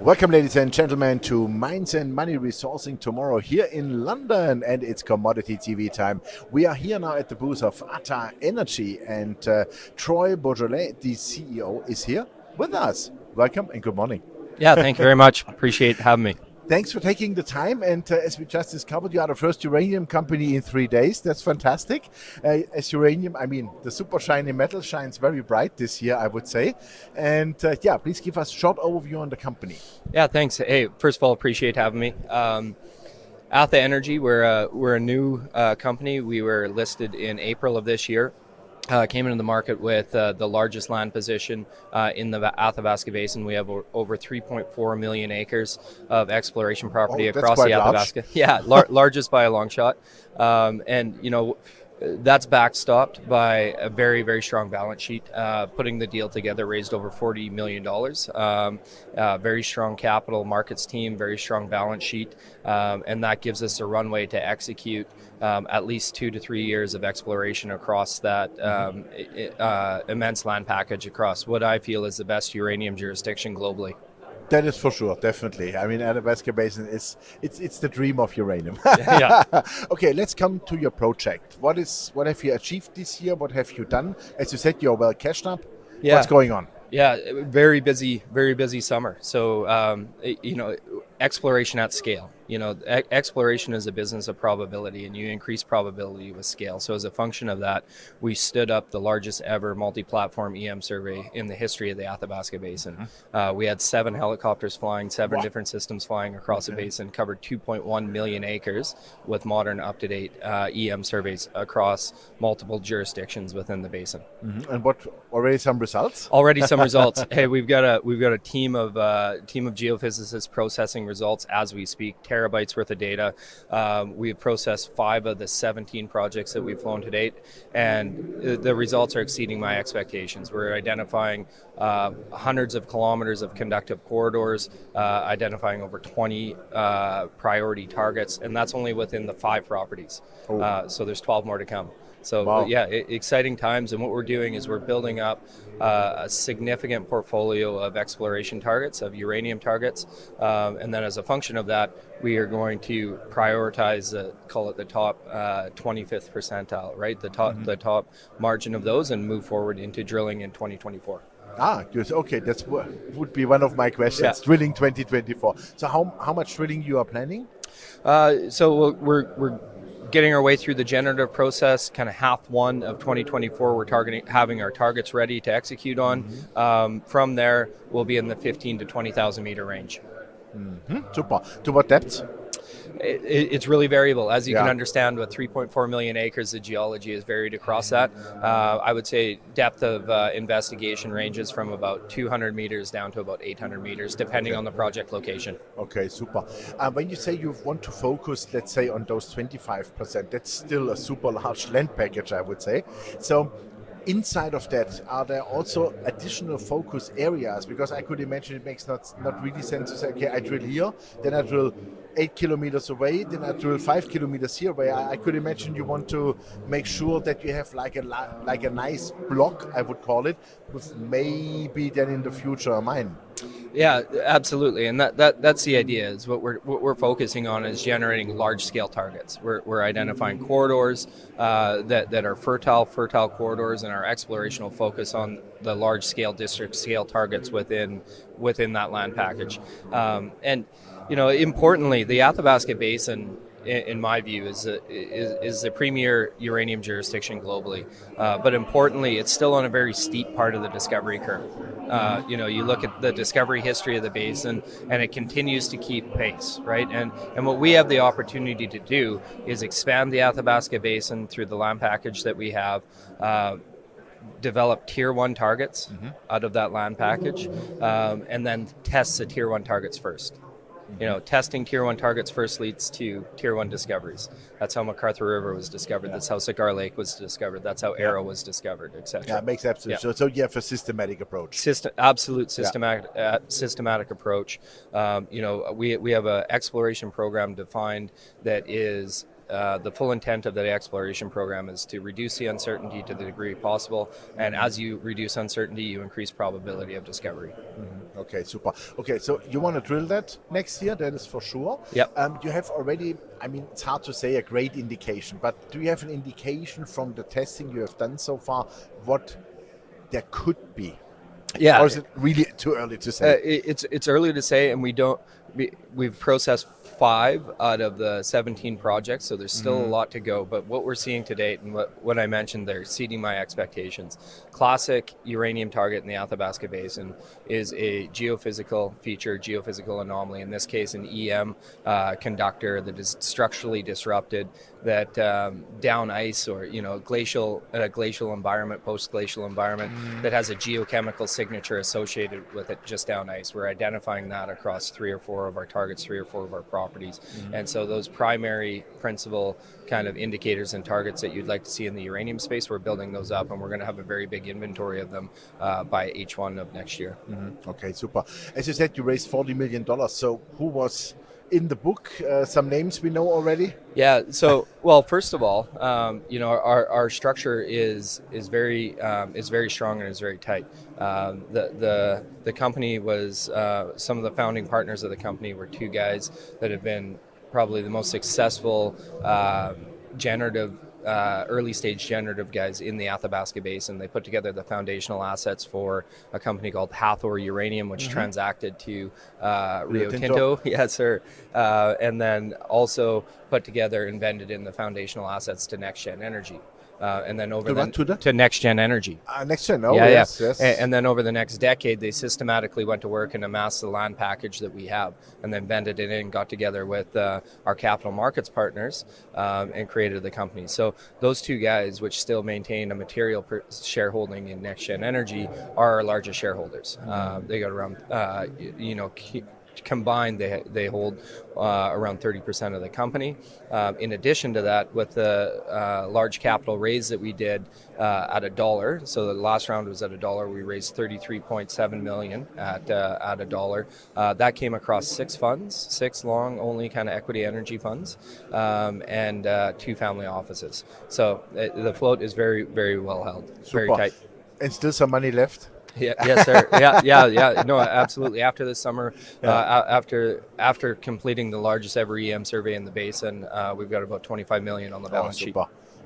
Welcome, ladies and gentlemen, to Mines and Money Resourcing tomorrow here in London, and it's Commodity TV time. We are here now at the booth of Atha Energy, and Troy Boisjoli, the CEO, is here with us. Welcome and good morning. Yeah, thank you very much. Appreciate having me. Thanks for taking the time, and as we just discovered, you are the first uranium company in 3 days. That's fantastic. As uranium, I mean, the super shiny metal shines very bright this year, I would say. And yeah, please give us a short overview on the company. Yeah, thanks. Hey, first of all, appreciate having me. Atha Energy, we're a new company. We were listed in April of this year. Came into the market with the largest land position in the Athabasca Basin. We have over 3.4 million acres of exploration property across the Athabasca. Large. Yeah, largest by a long shot. And, you know, that's backstopped by a very, very strong balance sheet. Putting the deal together raised over $40 million. Very strong capital markets team, very strong balance sheet. And that gives us a runway to execute at least 2 to 3 years of exploration across that immense land package across what I feel is the best uranium jurisdiction globally. That is for sure, definitely. I mean, Athabasca Basin it's the dream of uranium. Yeah. Okay, let's come to your project. What have you achieved this year? What have you done? As you said, you're well cashed up. Yeah. What's going on? Yeah, very busy summer. So, you know, exploration at scale. You know, exploration is a business of probability, and you increase probability with scale. So as a function of that, we stood up the largest ever multi-platform EM survey in the history of the Athabasca Basin. We had 7 helicopters flying, 7 different systems flying across the basin, covered 2.1 million acres with modern, up-to-date EM surveys across multiple jurisdictions within the basin. And what already some results? Already some results. Hey, we've got a team of geophysicists processing results as we speak. Terabytes worth of data. We have processed 5 of the 17 projects that we've flown to date, and the results are exceeding my expectations. We're identifying hundreds of kilometers of conductive corridors, identifying over 20 priority targets, and that's only within the 5 properties. So there's 12 more to come. So wow. Yeah, exciting times, and what we're doing is we're building up a significant portfolio of exploration targets, of uranium targets, and then as a function of that, we are going to prioritize, call it the top 25th percentile, right? The top margin of those, and move forward into drilling in 2024. Good. Okay, that would be one of my questions. Yeah. Drilling 2024. So how much drilling you are planning? So we're getting our way through the generative process, kind of half one of 2024. We're targeting having our targets ready to execute on. From there, we'll be in the 15 to 20,000 meter range. Super. To what depths? It's really variable. As you can understand, with 3.4 million acres, the geology is varied across that. I would say depth of investigation ranges from about 200 meters down to about 800 meters, depending on the project location. Okay, super. When you say you want to focus, let's say, on those 25%, that's still a super large land package, I would say. So inside of that, are there also additional focus areas? Because I could imagine it makes not really sense to say, okay, I drill here, then I drill 8 kilometers away, then I drill 5 kilometers here. Where I could imagine you want to make sure that you have like a nice block, I would call it, with maybe then in the future a mine. Yeah, absolutely, and that's the idea. Is what we're focusing on is generating large scale targets. We're identifying corridors that are fertile corridors, and our exploration will focus on the large scale district scale targets within that land package. And you know, importantly, the Athabasca Basin, in my view, is the premier uranium jurisdiction globally. But importantly, it's still on a very steep part of the discovery curve. You know, you look at the discovery history of the basin, and it continues to keep pace, right? And what we have the opportunity to do is expand the Athabasca Basin through the land package that we have. Develop tier 1 targets out of that land package, and then test the tier 1 targets first. You know, testing tier 1 targets first leads to tier 1 discoveries. That's how McArthur River was discovered. That's how Cigar Lake was discovered. That's how Arrow was discovered, etc. Yeah, it makes absolute sense. So you have a systematic approach. Systematic approach. You know, we have an exploration program defined that is the full intent of the exploration program is to reduce the uncertainty to the degree possible, and as you reduce uncertainty, you increase probability of discovery. Okay, super. Okay, so you want to drill that next year, that is for sure. Yep. You have already, I mean, it's hard to say a great indication, but do you have an indication from the testing you have done so far what there could be? Yeah. Or is it really too early to say? It's early to say, and we've processed 5 out of the 17 projects, so there's still a lot to go. But what we're seeing to date, and what I mentioned, they're exceeding my expectations. Classic uranium target in the Athabasca Basin is a geophysical feature, geophysical anomaly. In this case, an EM conductor that is structurally disrupted, that down ice or glacial environment, post-glacial environment, that has a geochemical signature associated with it just down ice. We're identifying that across 3 or 4 of our targets, 3 or 4 of our properties. And so those primary principal kind of indicators and targets that you'd like to see in the uranium space, we're building those up, and we're going to have a very big inventory of them by H1 of next year. Okay, super. As you said, you raised $40 million. So who was in the book? Some names we know already? Yeah. So, well, first of all, our structure is very strong and is very tight. The company was some of the founding partners of the company were 2 guys that have been probably the most successful generative. Early stage generative guys in the Athabasca Basin. They put together the foundational assets for a company called Uranium, which transacted to Rio Tinto. Yes, sir. And then also put together and vended in the foundational assets to NextGen Energy. And then over to NextGen Energy. NextGen, oh, yes. And then over the next decade, they systematically went to work and amassed the land package that we have, and then vended it in, got together with our capital markets partners, and created the company. So those 2 guys, which still maintain a material shareholding in NextGen Energy, are our largest shareholders. They got around, combined, they hold around 30% of the company. In addition to that, with the large capital raise that we did at $1, so the last round was at $1, we raised $33.7 million at $1. That came across 6 funds, 6 long-only kind of equity energy funds, and 2 family offices. So the float is very, very well held, Super. very tight. And still some money left? Yeah, yes, sir. Yeah. No, absolutely. After this summer, after completing the largest ever EM survey in the basin, we've got about $25 million on the balance sheet.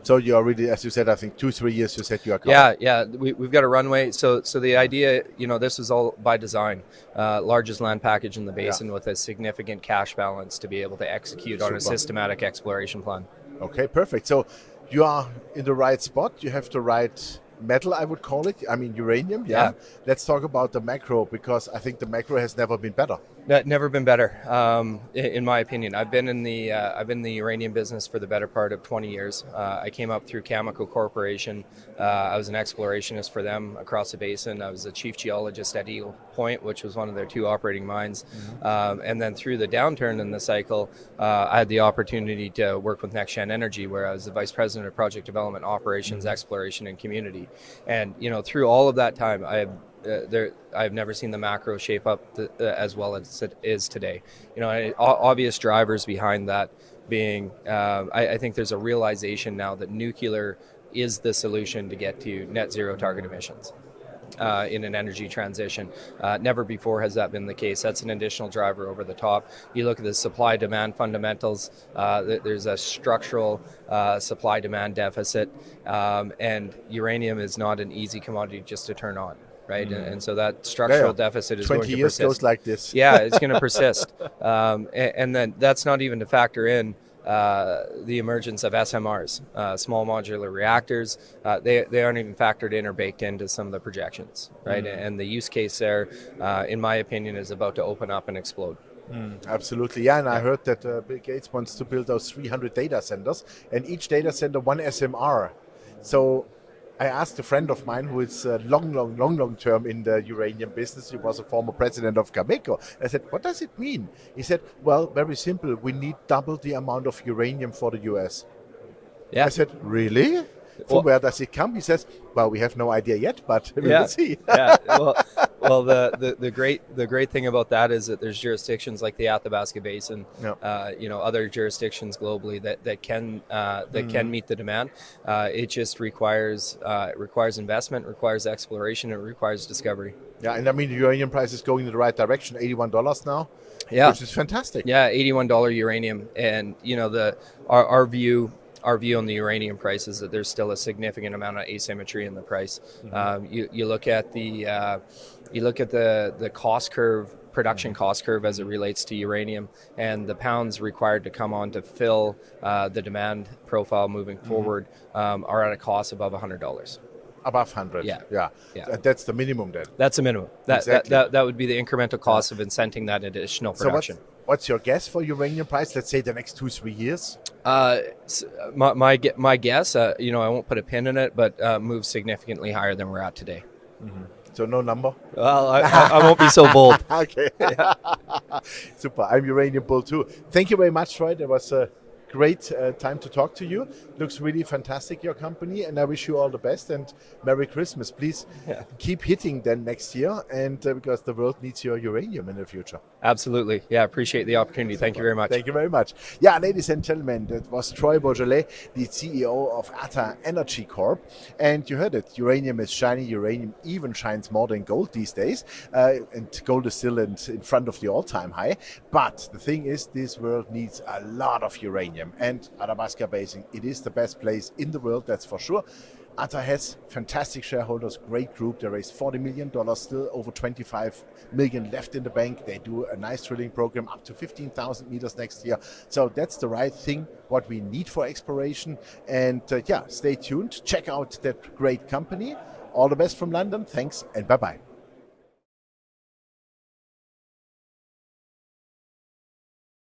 So you are really, as you said, I think 2-3 years you said you are covered. Yeah. We've got a runway. So the idea, this is all by design. Largest land package in the basin with a significant cash balance to be able to execute on a systematic exploration plan. Okay, perfect. So you are in the right spot. You have the right metal, I would call it. I mean, uranium. Yeah. Let's talk about the macro, because I think the macro has never been better. Never been better, in my opinion. I've been in the uranium business for the better part of 20 years. I came up through Cameco Corporation. I was an explorationist for them across the basin. I was the chief geologist at Eagle Point, which was one of their 2 operating mines. And then through the downturn in the cycle, I had the opportunity to work with NextGen Energy, where I was the vice president of project development, operations, exploration, and community. And through all of that time, I've never seen the macro shape up as well as it is today. Obvious drivers behind that being, I think there's a realization now that nuclear is the solution to get to net zero target emissions in an energy transition. Never before has that been the case. That's an additional driver over the top. You look at the supply-demand fundamentals, there's a structural supply-demand deficit, and uranium is not an easy commodity just to turn on. Right, and so that structural deficit is going to persist. 20 years goes like this. Yeah, it's going to persist, and then that's not even to factor in the emergence of SMRs, small modular reactors. They aren't even factored in or baked into some of the projections, right? And the use case there, in my opinion, is about to open up and explode. Absolutely, yeah. And I heard that Bill Gates wants to build those 300 data centers, and each data center 1 SMR. So I asked a friend of mine who is long term in the uranium business. He was a former president of Cameco. I said, what does it mean? He said, well, very simple. We need double the amount of uranium for the US. Yeah. I said, really? From where does it come? He says, well, we have no idea yet, but we will see. Well, the great thing about that is that there's jurisdictions like the Athabasca Basin, Yep. Other jurisdictions globally that can meet the demand. It just requires investment, requires exploration, and requires discovery. Yeah, and I mean the uranium price is going in the right direction, $81 now, Yeah, which is fantastic. yeah, $81 uranium, and our view. Our view on the uranium price is that there's still a significant amount of asymmetry in the price. You look at the cost curve, production cost curve as it relates to uranium, and the pounds required to come on to fill the demand profile moving forward are at a cost above $100. Above 100. Yeah. Yeah. Yeah. That's the minimum then. That's a minimum. Exactly. That would be the incremental cost of incenting that additional production. So what's your guess for uranium price? Let's say the next 2-3 years. My guess, I won't put a pin in it, but moves significantly higher than we're at today. So no number. Well, I won't be so bold. Okay. Super. I'm Uranium Bull too. Thank you very much, Troy. That was a great time to talk to you. Looks really fantastic, your company, and I wish you all the best and Merry Christmas. Please keep hitting then next year, and because the world needs your uranium in the future. Absolutely. Yeah, appreciate the opportunity. Thank you very much. Thank you very much. Yeah, ladies and gentlemen, that was Troy Boisjoli, the CEO of Atha Energy Corp. And you heard it, uranium is shiny. Uranium even shines more than gold these days. And gold is still in front of the all-time high. But the thing is, this world needs a lot of uranium. And Athabasca Basin, it is the best place in the world, that's for sure. Atha has fantastic shareholders, great group. They raised $40 million, still over 25 million left in the bank. They do a nice drilling program up to 15,000 meters next year. So that's the right thing, what we need for exploration. And stay tuned. Check out that great company. All the best from London. Thanks and bye-bye.